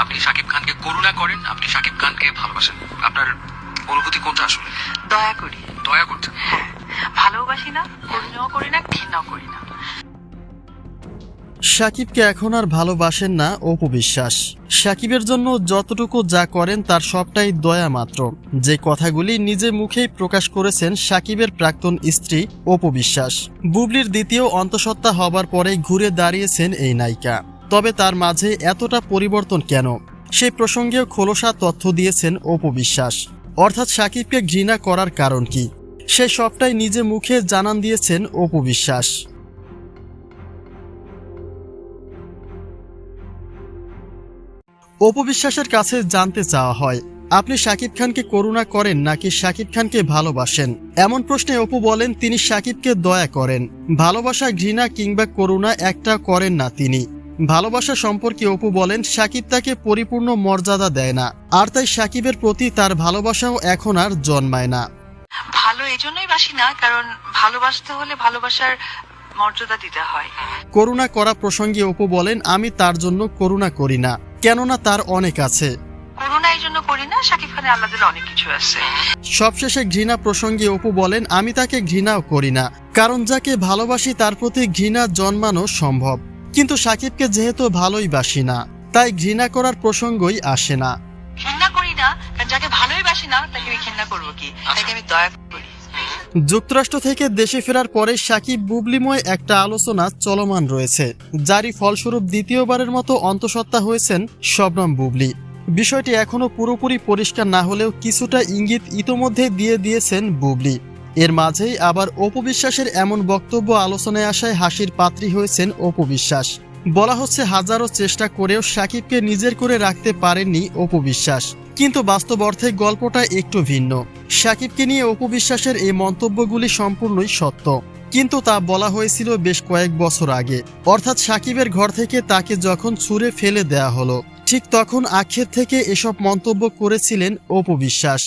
আপনি শাকিব খানকে করুণা করেন, আপনি শাকিব খানকে ভালোবাসেন, আপনার অনুভূতি কোনটা আসলে? দয়া করি। দয়া করছেন? হ্যাঁ, ভালোবাসি না, করুণাও করি না, ঘৃণাও করি না। শাকিবকে এখন আর ভালোবাসেন না অপু বিশ্বাস। শাকিবের জন্য যতটুকু যা করেন তার সবটাই দয়া মাত্র। যে কথাগুলি নিজে মুখেই প্রকাশ করেছেন শাকিবের প্রাক্তন স্ত্রী অপু বিশ্বাস। বুবলির দ্বিতীয় অন্তঃসত্ত্বা হবার পরে ঘুরে দাঁড়িয়েছেন এই নায়িকা। তবে তার মাঝে এতটা পরিবর্তন কেন, সেই প্রসঙ্গেও খোলসা তথ্য দিয়েছেন অপু বিশ্বাস। অর্থাৎ শাকিবকে ঘৃণা করার কারণ কি, সে সবটাই নিজে মুখে জানান দিয়েছেন অপু বিশ্বাস। অপু বিশ্বাসের কাছে জানতে চাওয়া হয়, আপনি শাকিব খানকে করুণা করেন নাকি শাকিব খানকে ভালোবাসেন? এমন প্রশ্নে অপু বলেন তিনি শাকিবকে দয়া করেন, ভালোবাসা, ঘৃণা কিংবা করুণা একটা করেন না তিনি। ভালোবাসা সম্পর্কে অপু বলেন শাকিব তাকে পরিপূর্ণ মর্যাদা দেয় না, আর তাই শাকিবের প্রতি তার ভালোবাসাও এখন আর জন্মায় না। ভালো এই জন্যই বাসি না, কারণ ভালোবাসতে হলে ভালোবাসার মর্যাদা দিতে হয়। করুণা করা প্রসঙ্গে অপু বলেন আমি তার জন্য করুণা করি না, কেননা তার অনেক আছে। করুণা এই জন্য করি না, শাকিব খানের আল্লাহ দিলে অনেক কিছু আছে। সবশেষে ঘৃণা প্রসঙ্গে অপু বলেন আমি তাকে ঘৃণাও করি না, কারণ যাকে ভালোবাসি তার প্রতি ঘৃণা জন্মানো সম্ভব, কিন্তু শাকিবকে যেহেতু ভালোই বাসি না, তাই ঘৃণা করার প্রসঙ্গই আসে না। ঘৃণা করি না, কারণ যাকে ভালোই বাসি না তাকে আমি ঘৃণা করবো কি, তাকে আমি দয়া করি। যুক্তরাষ্ট্র থেকে দেশে ফেরার পরে শাকিব বুবলিময় একটা আলোচনা চলমান রয়েছে, যারই ফলস্বরূপ দ্বিতীয়বারের মতো অন্তঃসত্ত্বা হয়েছেন শবনম বুবলি। বিষয়টি এখনো পুরোপুরি পরিষ্কার না হলেও কিছুটা ইঙ্গিত ইতোমধ্যে দিয়ে দিয়েছেন বুবলি। এর মাঝেই আবার অপু বিশ্বাসের এমন বক্তব্য আলোচনায় আসায় হাসির পাত্রী হয়েছেন অপু বিশ্বাস। বলা হচ্ছে হাজারো চেষ্টা করেও শাকিবকে নিজের করে রাখতে পারেননি অপু বিশ্বাস, কিন্তু বাস্তব অর্থে গল্পটা একটু ভিন্ন। শাকিবকে নিয়ে অপু বিশ্বাসের এই মন্তব্যগুলি সম্পূর্ণই সত্য, কিন্তু তা বলা হয়েছিল বেশ কয়েক বছর আগে, অর্থাৎ শাকিবের ঘর থেকে তাকে যখন ছুঁড়ে ফেলে দেয়া হলো, ঠিক তখন আক্ষেপ থেকে এসব মন্তব্য করেছিলেন অপু বিশ্বাস।